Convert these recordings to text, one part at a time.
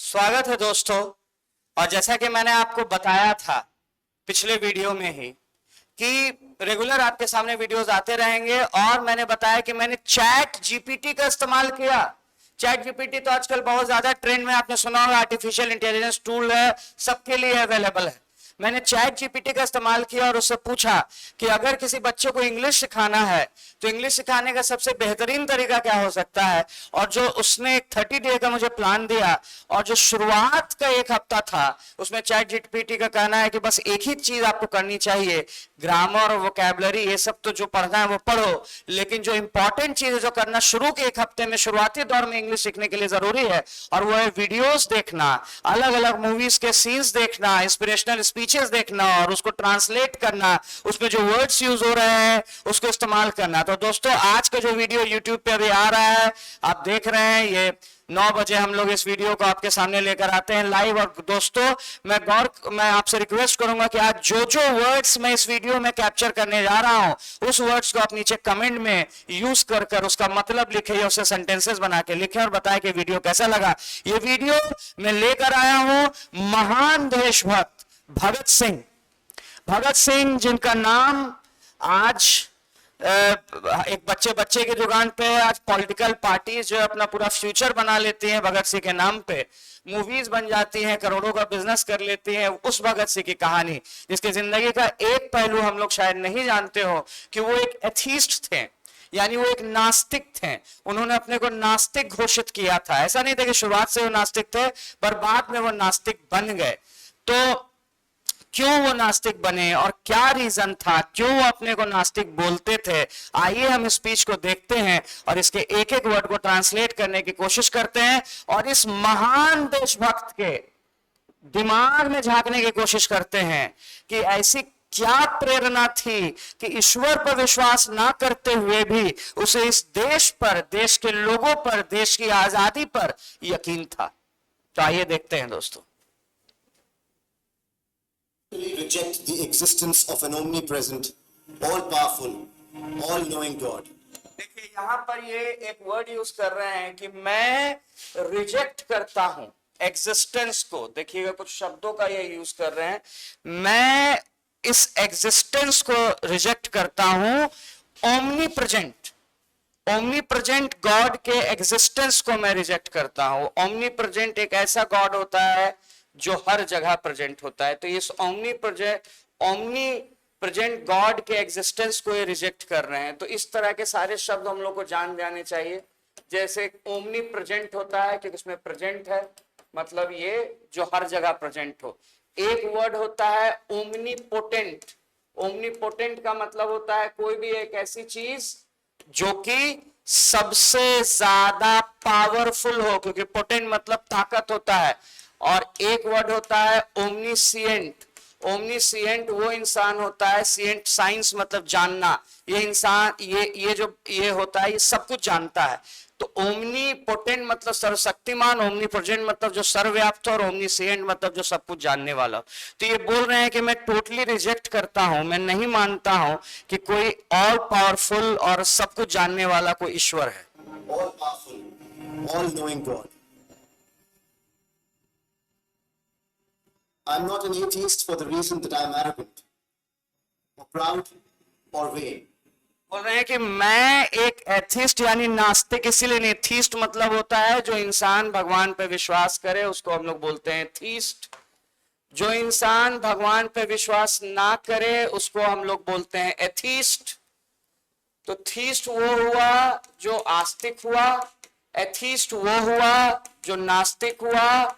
स्वागत है दोस्तों। और जैसा कि मैंने आपको बताया था पिछले वीडियो में ही कि रेगुलर आपके सामने वीडियोस आते रहेंगे, और मैंने बताया कि मैंने चैट जीपीटी का इस्तेमाल किया। चैट जीपीटी तो आजकल बहुत ज्यादा ट्रेंड में, आपने सुना होगा, आर्टिफिशियल इंटेलिजेंस टूल है, सबके लिए अवेलेबल है। मैंने चैट जीपीटी का इस्तेमाल किया और उससे पूछा कि अगर किसी बच्चे को इंग्लिश सिखाना है तो इंग्लिश सिखाने का सबसे बेहतरीन तरीका क्या हो सकता है। और जो उसने 30 डे का मुझे प्लान दिया, और जो शुरुआत का एक हफ्ता था, उसमें चैट जीपीटी का कहना है कि बस एक ही चीज आपको करनी चाहिए, ग्रामर और वोकैबुलरी ये सब तो जो पढ़ना है वो पढ़ो, लेकिन जो इंपॉर्टेंट चीज है जो करना शुरू के एक हफ्ते में शुरुआती दौर में इंग्लिश सीखने के लिए जरूरी है, और वो है वीडियोस देखना, अलग अलग मूवीज के सीन्स देखना, इंस्पिरेशनल स्पीचेस देखना और उसको ट्रांसलेट करना, उसमें जो वर्ड्स यूज हो रहे हैं उसको इस्तेमाल करना। तो दोस्तों, आज का जो वीडियो यूट्यूब पे अभी आ रहा है, आप देख रहे हैं, ये 9 बजे हम लोग इस वीडियो को आपके सामने लेकर आते हैं लाइव। और दोस्तों, मैं आपसे रिक्वेस्ट करूंगा कि आज जो जो वर्ड्स मैं इस वीडियो में कैप्चर करने जा रहा हूं, उस वर्ड्स को आप नीचे कमेंट में यूज कर उसका मतलब लिखे या उसे सेंटेंसेस बना के लिखे और बताएं कि वीडियो कैसा लगा। ये वीडियो मैं लेकर आया हूं महान देशभक्त भगत सिंह, जिनका नाम आज एक बच्चे की जुबान पे आज पॉलिटिकल पार्टीज जो अपना पूरा फ्यूचर बना लेती हैं भगत सिंह के नाम पे, मूवीज बन जाती हैं, करोड़ों का बिजनेस कर लेती हैं। उस भगत सिंह की कहानी, जिसकी जिंदगी का एक पहलू हम लोग शायद नहीं जानते हो कि वो एक एथीस्ट थे, यानी वो एक नास्तिक थे। उन्होंने अपने को नास्तिक घोषित किया था। ऐसा नहीं था कि शुरुआत से वो नास्तिक थे, पर बाद में वो नास्तिक बन गए। तो क्यों वो नास्तिक बने और क्या रीजन था, क्यों वो अपने को नास्तिक बोलते थे, आइए हम स्पीच को देखते हैं और इसके एक एक वर्ड को ट्रांसलेट करने की कोशिश करते हैं, और इस महान देशभक्त के दिमाग में झांकने की कोशिश करते हैं कि ऐसी क्या प्रेरणा थी कि ईश्वर पर विश्वास ना करते हुए भी उसे इस देश पर, देश के लोगों पर, देश की आजादी पर यकीन था। तो आइए देखते हैं दोस्तों। Reject the existence of an omnipresent, all-powerful, all-knowing God. देखिए, यहां पर ये एक वर्ड यूज कर रहे हैं कि मैं रिजेक्ट करता हूं एग्जिस्टेंस को। देखिएगा, कुछ शब्दों का ये यूज कर रहे हैं। मैं इस एग्जिस्टेंस को रिजेक्ट करता हूं, ओमनी गॉड के एग्जिस्टेंस को मैं रिजेक्ट करता हूं। ओमनी एक ऐसा गॉड होता है जो हर जगह प्रेजेंट होता है। तो इस ओमनी प्रेजेंट गॉड के एग्जिस्टेंस को ये रिजेक्ट कर रहे हैं। तो इस तरह के सारे शब्द हम लोग को जान जाने चाहिए। जैसे ओमनी प्रेजेंट होता है क्योंकि उसमें प्रेजेंट है, मतलब ये जो हर जगह प्रेजेंट हो। एक वर्ड होता है ओमनीपोटेंट। ओमनीपोटेंट का मतलब होता है कोई भी एक ऐसी चीज जो कि सबसे ज्यादा पावरफुल हो, क्योंकि पोटेंट मतलब ताकत होता है। और एक वर्ड होता है ओमनीसिएंट। ओमनीसिएंट वो इंसान होता है, सिएंट साइंस मतलब जानना, ये इंसान ये होता है, ये सब कुछ जानता है। तो ओमनीपोटेंट मतलब सर्वशक्तिमान, ओमनीप्रेजेंट मतलब जो सर्वव्याप्त, और ओमनीसिएंट मतलब जो सब कुछ जानने वाला। तो ये बोल रहे हैं कि मैं टोटली रिजेक्ट करता हूं, मैं नहीं मानता हूं कि कोई ऑल पावरफुल और सब कुछ जानने वाला कोई ईश्वर है। All powerful, all knowing God. I'm not an atheist for the reason that I'm arrogant, or proud, or vain. बोल रहे हैं कि मैं एक एथिस्ट यानी नास्तिक इसीलिए नहीं, थीस्ट मतलब होता है जो इंसान भगवान पे विश्वास करे, उसको हम लोग बोलते हैं थीस्ट। जो इंसान भगवान पे विश्वास ना करे उसको हम लोग बोलते हैं एथीस्ट। तो थीस्ट वो हुआ जो आस्तिक हुआ, एथीस्ट वो हुआ जो नास्तिक हुआ,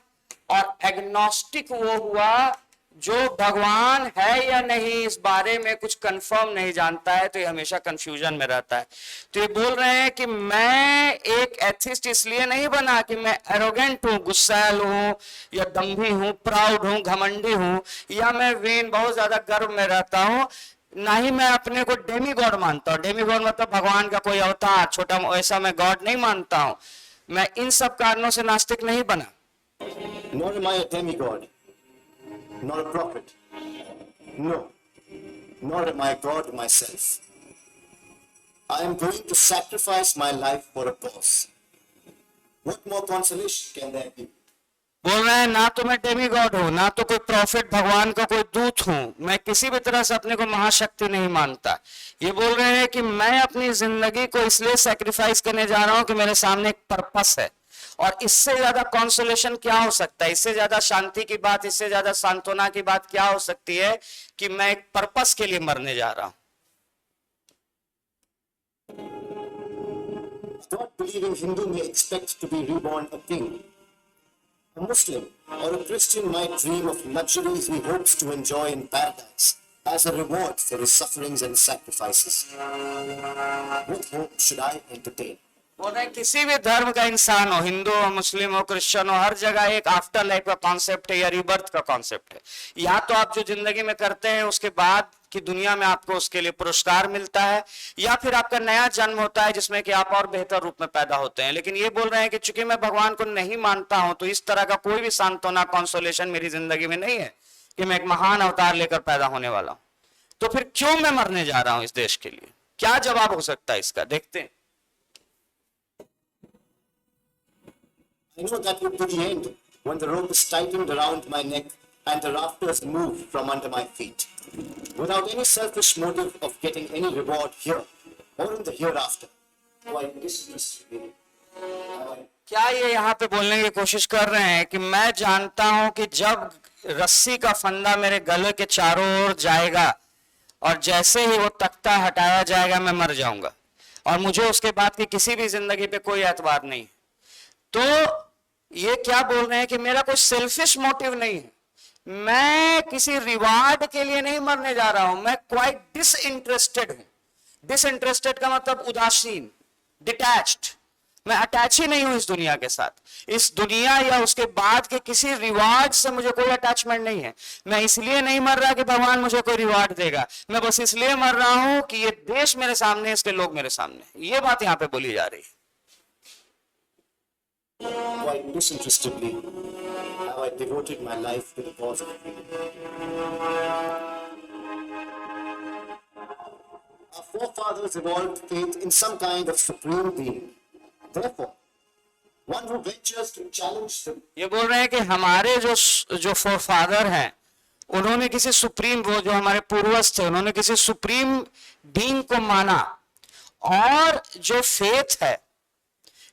और एग्नोस्टिक वो हुआ जो भगवान है या नहीं इस बारे में कुछ कंफर्म नहीं जानता है, तो ये हमेशा कंफ्यूजन में रहता है। तो ये बोल रहे हैं कि मैं एक एथिस्ट इसलिए नहीं बना कि मैं एरोगेंट हूं, गुस्सैल हूं, या दंभी हूं, प्राउड हूं, घमंडी हूं, या मैं वेन बहुत ज्यादा गर्व में रहता हूं। ना ही मैं अपने को डेमी गॉड मानता हूं। डेमी गॉड मतलब भगवान का कोई अवतार, छोटा, ऐसा मैं गॉड नहीं मानता हूं। मैं इन सब कारणों से नास्तिक नहीं बना। Nor am I a demigod, nor a prophet. No, nor am I God myself. I am going to sacrifice my life for a cause. What more consolation can there be? बोल रहे हैं ना तो मैं डेमी गॉड हूं, ना तो कोई प्रॉफिट भगवान का कोई दूत हूं, मैं किसी भी तरह से अपने को महाशक्ति नहीं मानता। ये बोल रहे हैं कि मैं अपनी जिंदगी को इसलिए सेक्रीफाइस करने जा रहा हूं कि मेरे सामने एक पर्पस है। और इससे ज्यादा कॉन्सोलेशन क्या हो सकता है, इससे ज्यादा शांति की बात, इससे ज्यादा सांत्वना की बात क्या हो सकती है कि मैं एक पर्पस के लिए मरने जा रहा हूं। God-believing Hindu may expect to be reborn a king. A Muslim or a Christian might dream of luxuries he hopes to enjoy in paradise as a reward for his sufferings and sacrifices. What hope should I entertain? बोल रहे हैं किसी भी धर्म का इंसान हो, हिंदू हो, मुस्लिम हो, क्रिश्चियन हो, हर जगह एक आफ्टर लाइफ का कॉन्सेप्ट है या रिबर्थ का कॉन्सेप्ट है। या तो आप जो जिंदगी में करते हैं उसके बाद की दुनिया में आपको उसके लिए पुरस्कार मिलता है, या फिर आपका नया जन्म होता है जिसमें कि आप और बेहतर रूप में पैदा होते हैं। लेकिन ये बोल रहे हैं कि चूंकि मैं भगवान को नहीं मानता हूं तो इस तरह का कोई भी सांत्वना, कॉन्सोलेशन मेरी जिंदगी में नहीं है कि मैं एक महान अवतार लेकर पैदा होने वाला हूं। तो फिर क्यों मैं मरने जा रहा हूं इस देश के लिए? क्या जवाब हो सकता है इसका, देखते हैं। I know that would be the end when the rope is tightened around my neck and the rafters move from under my feet, without any selfish motive of getting any reward here or in the hereafter. Quite disinterestedly, क्या ये यहाँ पे बोलने की कोशिश कर रहे हैं कि मैं जानता हूं कि जब रस्सी का फंदा मेरे गले के चारों ओर जाएगा और जैसे ही वो तख्ता हटाया जाएगा मैं मर जाऊंगा, और मुझे उसके बाद की किसी भी जिंदगी पे कोई एतबार नहीं। तो ये क्या बोल रहे हैं कि मेरा कोई सेल्फिश मोटिव नहीं है, मैं किसी रिवार्ड के लिए नहीं मरने जा रहा हूं, मैं क्वाइट डिसइंटरेस्टेड हूं। डिसइंटरेस्टेड का मतलब उदासीन, डिटैच्ड। मैं अटैच ही नहीं हूं इस दुनिया के साथ। इस दुनिया या उसके बाद के किसी रिवार्ड से मुझे कोई अटैचमेंट नहीं है। मैं इसलिए नहीं मर रहा कि भगवान मुझे कोई रिवार्ड देगा, मैं बस इसलिए मर रहा हूं कि ये देश मेरे सामने, इसके लोग मेरे सामने। ये बात यहां पे बोली जा रही है। quite disinterestedly, have I devoted my life to the cause of freedom. Our forefathers evolved faith in some kind of supreme being. Therefore, one who ventures to challenge the ये बोल रहे हैं कि हमारे जो फोरफादर हैं उन्होंने किसी सुप्रीम, वो जो हमारे पूर्वज थे, उन्होंने किसी सुप्रीम बीइंग को माना। और जो फेथ है,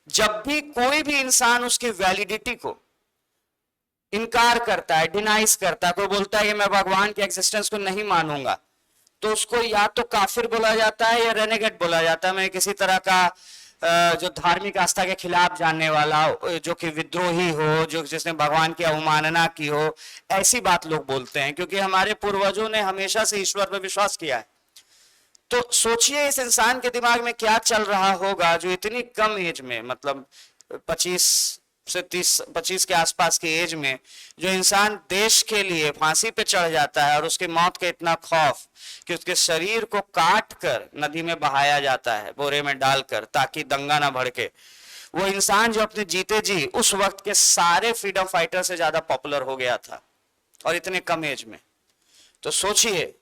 जब भी कोई भी इंसान उसकी वैलिडिटी को इनकार करता है, डिनाइज करता है, कोई बोलता है कि मैं भगवान के एग्जिस्टेंस को नहीं मानूंगा, तो उसको या तो काफिर बोला जाता है या रेनेगेट बोला जाता है। मैं किसी तरह का जो धार्मिक आस्था के खिलाफ जानने वाला, जो कि विद्रोही हो, जो जिसने भगवान की अवमानना की हो, ऐसी बात लोग बोलते हैं, क्योंकि हमारे पूर्वजों ने हमेशा से ईश्वर पर विश्वास किया है। तो सोचिए इस इंसान के दिमाग में क्या चल रहा होगा जो इतनी कम एज में, मतलब 25 से 25 के आसपास की एज में, जो इंसान देश के लिए फांसी पे चढ़ जाता है और उसकी मौत का इतना खौफ कि उसके शरीर को काट कर नदी में बहाया जाता है बोरे में डालकर, ताकि दंगा ना भड़के। वो इंसान जो अपने जीते जी उस वक्त के सारे फ्रीडम फाइटर से ज्यादा पॉपुलर हो गया था, और इतने कम एज में। तो सोचिए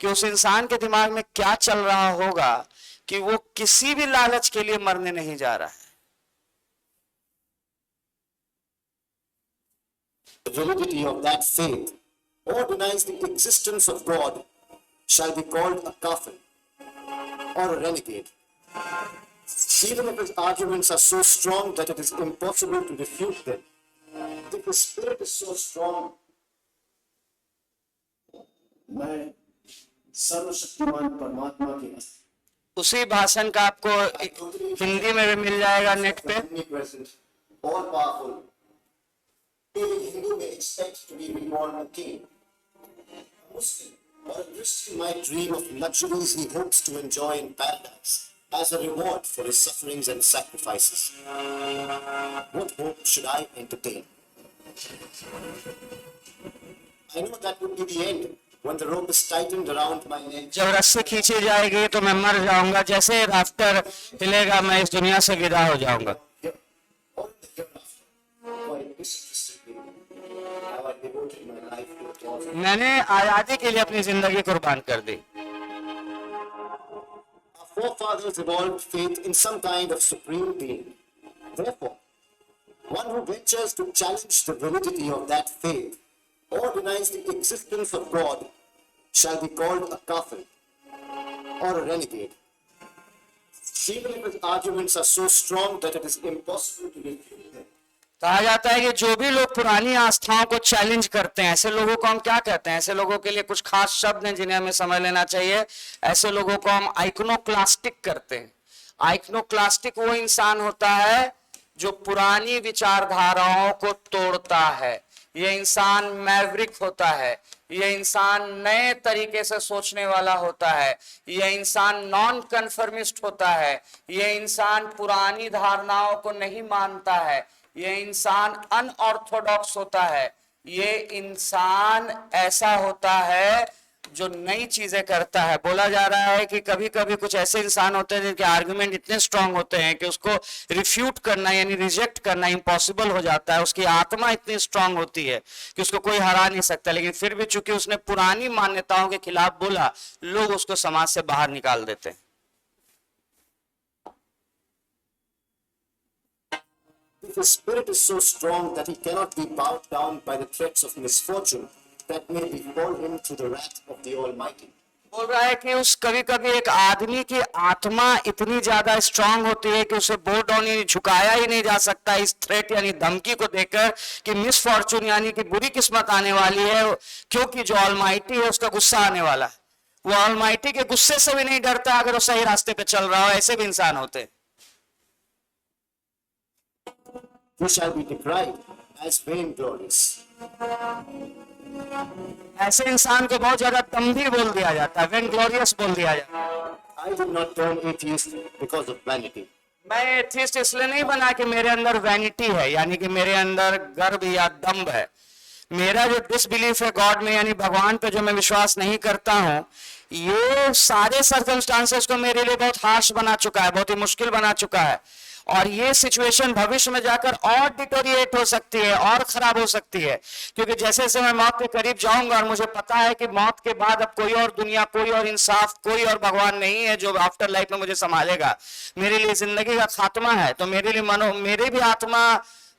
कि उस इंसान के दिमाग में क्या चल रहा होगा कि वो किसी भी लालच के लिए मरने नहीं जा रहा है। The validity of that faith or denies the existence of God shall be called a kafir or a renegade. Even if his arguments are so strong that it is impossible to refute them, if his spirit is so strong, मैं सर्वशक्तिमान परमात्मा के उसी भाषण का आपको हिंदी में भी मिल जाएगा नेट पे। omnipresent, all powerful. Even Hindu may expect to be reborn a king. A Muslim or a Christian might dream of luxuries he hopes to enjoy in paradise as a reward for his sufferings and sacrifices. What hope should I entertain? I know that would be the end when the rope is tightened around my neck. जब रस्सी खींची जाएगी तो मैं मर जाऊंगा, जैसे rafter हिलेगा मैं इस दुनिया से विदा हो जाऊंगा। Here or in the hereafter, quite disinterestedly, have I devoted my life to the cause of मैंने आजादी के लिए अपनी जिंदगी कुर्बान कर दी। Our forefathers evolved faith in some kind of supreme being. Therefore, One who ventures to challenge the validity of that faith or denies the existence of God shall be called a kafir or a renegade, even if his arguments are so strong that it is impossible to refute them. कहा जाता है कि जो भी लोग पुरानी आस्थाओं को challenge करते हैं, ऐसे लोगों को हम क्या कहते हैं? ऐसे लोगों के लिए कुछ खास शब्द हैं जिन्हें हमें समझ लेना चाहिए। ऐसे लोगों को हम आइकनोक्लास्टिक करते हैं। आइकनोक्लास्टिक वो इंसान होता है जो पुरानी विचारधाराओं को तोड़ता है। ये इंसान मैवरिक होता है। ये इंसान नए तरीके से सोचने वाला होता है। ये इंसान नॉन कन्फर्मिस्ट होता है। ये इंसान पुरानी धारणाओं को नहीं मानता है। ये इंसान अनऑर्थोडॉक्स होता है। ये इंसान ऐसा होता है जो नई चीजें करता है। बोला जा रहा है कि कभी कभी कुछ ऐसे इंसान होते हैं जिनके आर्गुमेंट इतने स्ट्रांग होते हैं कि उसको रिफ्यूट करना यानी रिजेक्ट करना इम्पॉसिबल हो जाता है। उसकी आत्मा इतनी स्ट्रांग होती है कि उसको कोई हरा नहीं सकता, लेकिन फिर भी चूंकि उसने पुरानी मान्यताओं के खिलाफ बोला, लोग उसको समाज से बाहर निकाल देते हैं। If his spirit is so strong that he cannot be bowed down by the threats of misfortune that may befall him through the wrath of the Almighty. बोल रहा है कि उस कभी कभी एक आदमी की आत्मा इतनी ज्यादा स्ट्रांग होती है कि उसे बो डाउन यानी झुकाया ही नहीं जा सकता इस थ्रेट यानी धमकी को देखकर कि मिसफॉर्चून यानी कि बुरी किस्मत आने वाली है, क्योंकि जो ऑलमाइटी है उसका गुस्सा आने वाला है। वो ऑलमाइटी के गुस्से से भी नहीं डरता अगर वो सही रास्ते पे चल रहा हो। ऐसे भी इंसान होते हैं। He shall be decried as vainglorious. ऐसे इंसान को बहुत ज्यादा दम्भी बोल दिया जाता है, वेनग्लोरियस बोल दिया जाता है। I did not turn atheist because of vanity. मैं एथिस्ट इसलिए नहीं बना कि मेरे अंदर वैनिटी है यानी कि मेरे अंदर गर्व या दम्भ है। मेरा जो डिसबिलीफ है गॉड में यानी भगवान पे जो मैं विश्वास नहीं करता हूं, ये सारे सर्कमस्टांसेस को मेरे लिए बहुत हार्श बना चुका है, बहुत ही मुश्किल बना चुका है। और ये सिचुएशन भविष्य में जाकर और डिटोरिएट हो सकती है और खराब हो सकती है, क्योंकि जैसे जैसे मैं मौत के करीब जाऊंगा और मुझे पता है कि मौत के बाद अब कोई और दुनिया, कोई और इंसाफ, कोई और भगवान नहीं है जो आफ्टर लाइफ में मुझे संभालेगा। मेरे लिए जिंदगी का खात्मा है, तो मेरे लिए मेरी भी आत्मा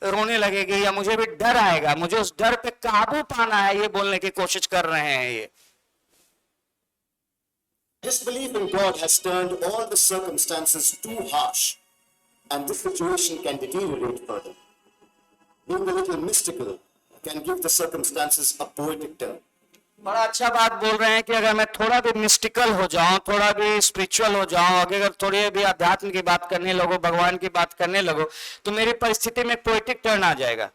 रोने लगेगी या मुझे भी डर आएगा। मुझे उस डर पे काबू पाना है, ये बोलने की कोशिश कर रहे हैं ये। Disbelief in God has turned all the circumstances too harsh, and this situation can deteriorate further. Being a little mystical can give the circumstances a poetic turn. बड़ा अच्छा बात बोल रहे हैं कि अगर मैं थोड़ा भी मिस्टिकल हो जाऊं, थोड़ा भी स्पिरिचुअल हो जाऊं, अगर थोड़ी भी अध्यात्म की बात करने लगो, भगवान की बात करने लगो, तो मेरी परिस्थिति में पोएटिक टर्न आ जाएगा।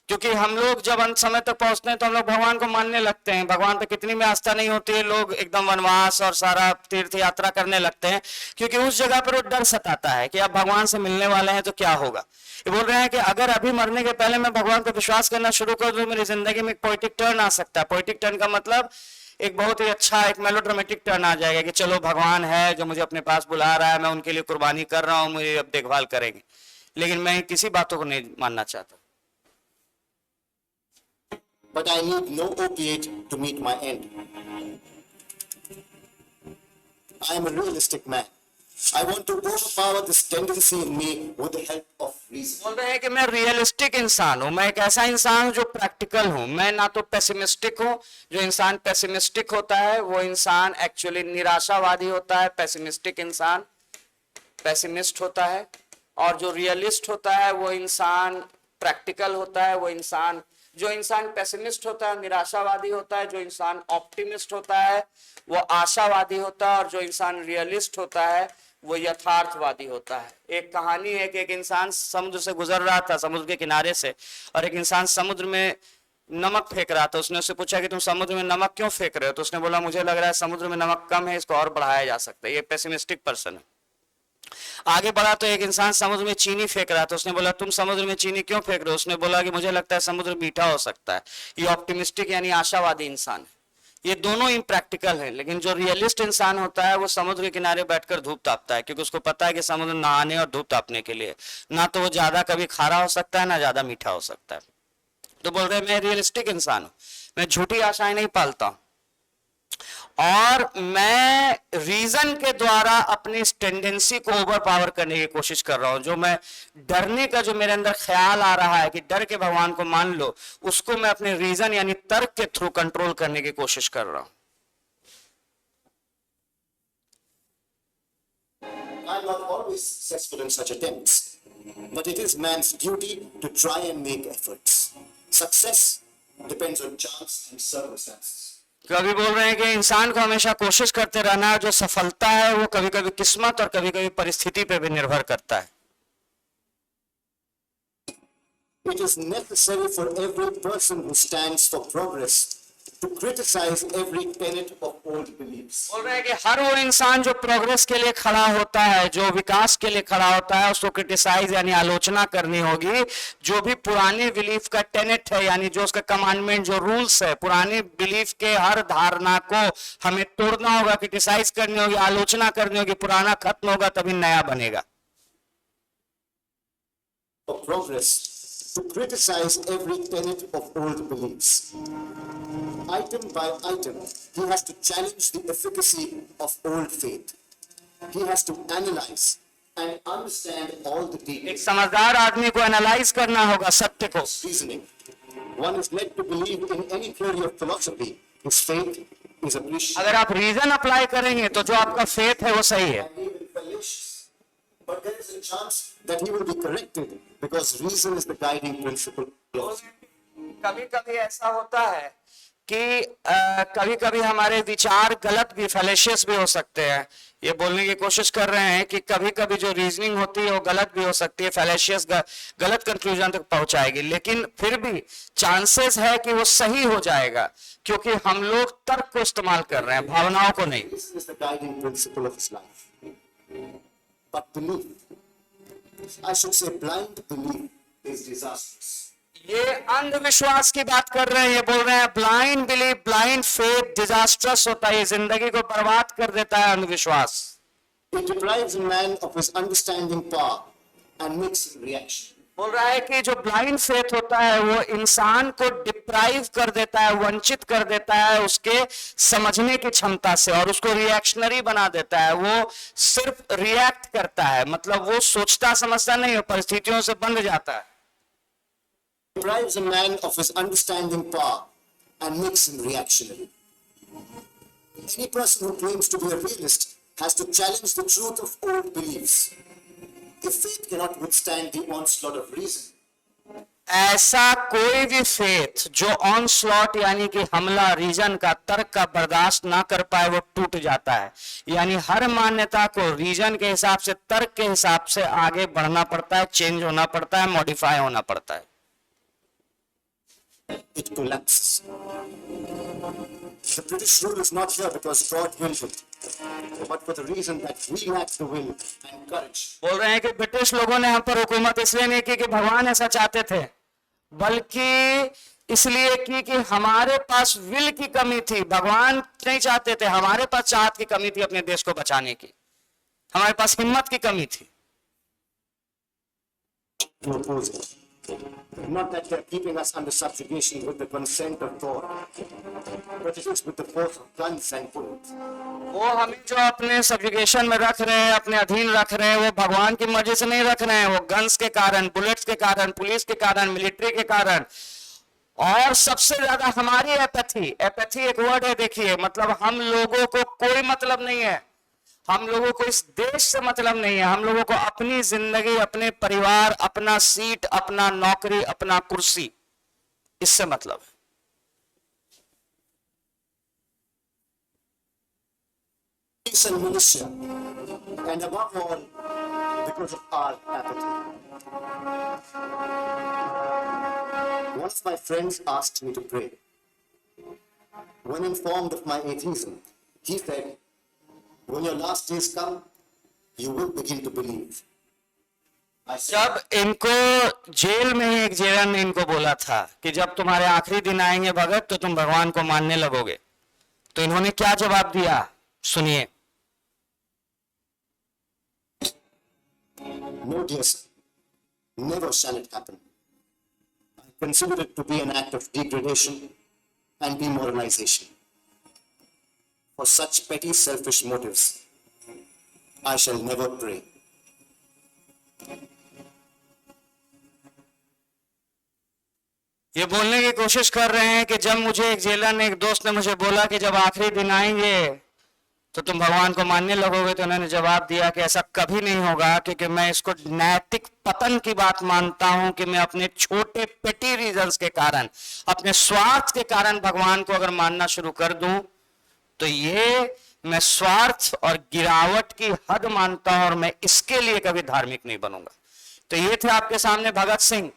क्योंकि हम लोग जब अंत समय तक पहुंचते हैं तो हम लोग भगवान को मानने लगते हैं। भगवान पे कितनी में आस्था नहीं होती है, लोग एकदम वनवास और सारा तीर्थ यात्रा करने लगते हैं, क्योंकि उस जगह पर वो डर सताता है कि अब भगवान से मिलने वाले हैं तो क्या होगा। ये बोल रहे हैं कि अगर अभी मरने के पहले मैं भगवान पर विश्वास करना शुरू कर दूं, मेरी जिंदगी में एक पोएटिक टर्न आ सकता है। पोएटिक टर्न का मतलब एक बहुत ही अच्छा एक मेलोड्रामेटिक टर्न आ जाएगा कि चलो भगवान है जो मुझे अपने पास बुला रहा है, मैं उनके लिए कुर्बानी कर रहा हूं, मुझे अब देखभाल करेंगे। लेकिन मैं किसी बातों को नहीं मानना चाहता। But I need no opiate to meet my end. I am a realistic man. I want to overpower this tendency in me with the help of reason. बोल रहे हैं कि मैं रियलिस्टिक इंसान हूं, मैं एक ऐसा इंसान हूं जो प्रैक्टिकल हूं। मैं ना तो पेसिमिस्टिक हूं। जो इंसान पेसिमिस्टिक होता है वो इंसान एक्चुअली निराशावादी होता है। पेसिमिस्टिक इंसान पेसिमिस्ट होता है, और जो रियलिस्ट होता है वो इंसान प्रैक्टिकल होता है। वो इंसान जो इंसान पेसिमिस्ट होता है निराशावादी होता है, जो इंसान ऑप्टिमिस्ट होता है वो आशावादी होता है, और जो इंसान रियलिस्ट होता है वो यथार्थवादी होता है। एक कहानी है कि एक इंसान समुद्र से गुजर रहा था, समुद्र के किनारे से, और एक इंसान समुद्र में नमक फेंक रहा था। उसने उससे पूछा कि तुम समुद्र में नमक क्यों फेंक रहे हो? तो उसने बोला मुझे लग रहा है समुद्र में नमक कम है, इसको और बढ़ाया जा सकता है। ये पेसिमिस्टिक पर्सन है। आगे बढ़ा तो एक इंसान समुद्र में चीनी फेंक रहा था। उसने बोला तुम समुद्र में चीनी क्यों फेंक रहे हो? उसने बोला कि मुझे लगता है समुद्र मीठा हो सकता है। ये ऑप्टिमिस्टिक यानी आशावादी इंसान है। ये दोनों इम्प्रैक्टिकल है। लेकिन जो रियलिस्ट इंसान होता है वो समुद्र के किनारे बैठकर धूप तापता है, क्योंकि उसको पता है कि समुद्र नहाने और धूप तापने के लिए, ना तो वो ज्यादा कभी खारा हो सकता है ना ज्यादा मीठा हो सकता है। तो बोल रहे मैं रियलिस्टिक इंसान हूं, मैं झूठी आशाएं नहीं पालता हूं। और मैं रीजन के द्वारा अपनी इस टेंडेंसी को ओवर पावर करने की कोशिश कर रहा हूं। जो मैं डरने का जो मेरे अंदर ख्याल आ रहा है कि डर के भगवान को मान लो, उसको मैं अपने रीजन यानी तर्क के थ्रू कंट्रोल करने की कोशिश कर रहा हूं। I'm not always successful in such attempts, but it is man's duty to try and make efforts. Success depends on chance and circumstances. कभी बोल रहे हैं कि इंसान को हमेशा कोशिश करते रहना है, जो सफलता है वो कभी कभी किस्मत और कभी कभी परिस्थिति पे भी निर्भर करता है। It is necessary for every person who stands for progress to criticize every tenet of old beliefs. बोल रहे हैं कि हर वो इंसान जो प्रोग्रेस के लिए खड़ा होता है, जो विकास के लिए खड़ा होता है, उसको क्रिटिसाइज यानी आलोचना करनी होगी। जो भी पुरानी बिलीफ का टेनेट है यानी जो उसका कमांडमेंट, जो रूल्स है, पुरानी बिलीफ के हर धारणा को हमें तोड़ना होगा, क्रिटिसाइज करनी होगी, आलोचना करनी होगी। पुराना खत्म होगा तभी नया बनेगा। For progress, to criticize every tenet of old beliefs. Item by item, he has to challenge the efficacy of old faith. He has to analyze and understand all the एक details. समझदार आदमी को एनालाइज करना होगा सत्य को। Reasoning. One is led to believe in any theory of philosophy. His faith is appreciated अगर आप रीजन अप्लाई करेंगे तो जो आपका फेथ है वो सही है, and even fallacious. But there is a chance that he will be corrected because reason is the guiding principle of कभी कभी ऐसा होता है कि कभी कभी हमारे विचार गलत भी, फैलेशियस भी हो सकते हैं। ये बोलने की कोशिश कर रहे हैं कि कभी कभी जो रीजनिंग होती है वो गलत भी हो सकती है, फैलेशियस, गलत कंक्लूजन तक पहुंचाएगी, लेकिन फिर भी चांसेस है कि वो सही हो जाएगा, क्योंकि हम लोग तर्क को इस्तेमाल कर रहे हैं, भावनाओं को नहीं। Reason is the guiding principle of his life. But belief, I should say blind belief, is disastrous. ये अंधविश्वास की बात कर रहे हैं। ये बोल रहे हैं blind belief, blind faith disastrous होता है, जिंदगी को बर्बाद कर देता है अंधविश्वास। It deprives a man of his understanding power and makes him reaction. बोल रहा है कि जो ब्लाइंड फेथ होता है वो इंसान को डिप्राइव कर देता है, वंचित कर देता है उसके समझने की क्षमता से, और उसको रिएक्शनरी बना देता है। वो सिर्फ रिएक्ट करता है, मतलब वो सोचता समझता नहीं है, परिस्थितियों से बंध जाता है। Deprives a man of his understanding power and makes him reactionary. Any person who claims to be a realist has to challenge the truth of old beliefs. If faith cannot withstand the onslaught of reason, ऐसा कोई भी faith जो onslaught यानी कि हमला reason का, तर्क का बर्दाश्त ना कर पाए, वो टूट जाता है। यानी हर मान्यता को रीजन के हिसाब से, तर्क के हिसाब से आगे बढ़ना पड़ता है, चेंज होना पड़ता है, मॉडिफाई होना पड़ता है। it collapses. The British rule is not here because God willed it, but for the reason that we lack the will and courage. बोल रहे हैं कि ब्रिटिश लोगों ने हम पर हुकूमत इसलिए नहीं की कि भगवान ऐसा चाहते थे, बल्कि इसलिए की कि हमारे पास विल की कमी थी। भगवान नहीं चाहते थे, हमारे पास चाहत की कमी थी अपने देश को बचाने की, हमारे पास हिम्मत की कमी थी। To oppose it. Not that they're keeping us under subjugation with the consent of God, but it is with the force of guns and bullets. वो हमें जो अपने सब्जुगेशन में रख रहे हैं, अपने अधीन रख रहे हैं, वो भगवान की मर्जी से नहीं रख रहे हैं। वो गन्स के कारण, बुलेट्स के कारण, पुलिस के कारण, मिलिट्री के कारण, और सबसे ज्यादा हमारी एपैथी। एपैथी एक वर्ड है, देखिए, मतलब हम लोगों को कोई मतलब नहीं है, हम लोगों को इस देश से मतलब नहीं है, हम लोगों को अपनी जिंदगी, अपने परिवार, अपना सीट, अपना नौकरी, अपना कुर्सी, इससे मतलब है। Peace and militia, and above all, because of our apathy. One of my friends asked me to pray. When informed of my atheism, he said, when your last days come, you will begin to believe. I said, जब इनको jail में ही एक jailer ने इनको बोला था कि जब तुम्हारे आखिरी दिन आएंगे भगत तो तुम भगवान को मानने लगोगे, तो इन्होंने क्या जवाब दिया, सुनिए। no, dear sir, never shall it happen. I consider it to be an act of degradation and demoralization. for such petty selfish motives, I shall never pray. ये बोलने की कोशिश कर रहे हैं कि जब मुझे एक जेलर ने, एक दोस्त ने मुझे बोला कि जब आखिरी दिन आएंगे तो तुम भगवान को मानने लगोगे, तो उन्होंने जवाब दिया कि ऐसा कभी नहीं होगा, क्योंकि मैं इसको नैतिक पतन की बात मानता हूं कि मैं अपने छोटे पेटी रीजंस के कारण, अपने स्वार्थ के कारण भगवान को अगर मानना शुरू कर दूं तो ये मैं स्वार्थ और गिरावट की हद मानता हूं और मैं इसके लिए कभी धार्मिक नहीं बनूंगा। तो ये थे आपके सामने भगत सिंह,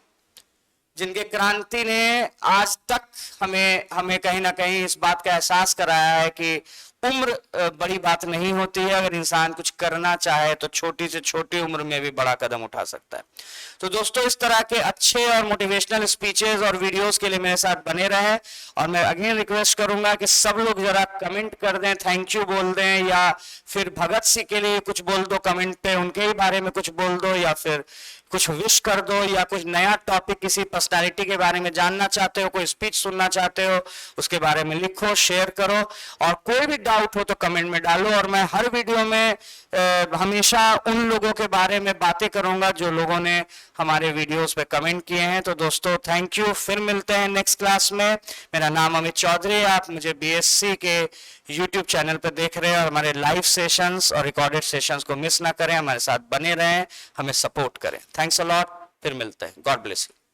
जिनके क्रांति ने आज तक हमें कहीं ना कहीं इस बात का एहसास कराया है कि उम्र बड़ी बात नहीं होती है। अगर इंसान कुछ करना चाहे तो छोटी से छोटी उम्र में भी बड़ा कदम उठा सकता है। तो दोस्तों, इस तरह के अच्छे और मोटिवेशनल स्पीचेस और वीडियोस के लिए मेरे साथ बने रहें, और मैं अगेन रिक्वेस्ट करूंगा कि सब लोग जरा कमेंट कर दें, थैंक यू बोल दें, या फिर भगत सिंह के लिए कुछ बोल दो कमेंट पे, उनके ही बारे में कुछ बोल दो, या फिर कुछ विश कर दो, या कुछ नया टॉपिक किसी पर्सनालिटी के बारे में जानना चाहते हो, कोई स्पीच सुनना चाहते हो, उसके बारे में लिखो, शेयर करो, और कोई भी डाउट हो तो कमेंट में डालो। और मैं हर वीडियो में हमेशा उन लोगों के बारे में बातें करूंगा जो लोगों ने हमारे वीडियोस पे कमेंट किए हैं। तो दोस्तों, थैंक यू, फिर मिलते हैं नेक्स्ट क्लास में। मेरा नाम अमित चौधरी, आप मुझे BSc के यूट्यूब चैनल पर देख रहे हैं, और हमारे लाइव सेशंस और रिकॉर्डेड सेशंस को मिस ना करें, हमारे साथ बने रहें, हमें सपोर्ट करें। थैंक्स अ लॉट, फिर मिलते हैं। God bless you.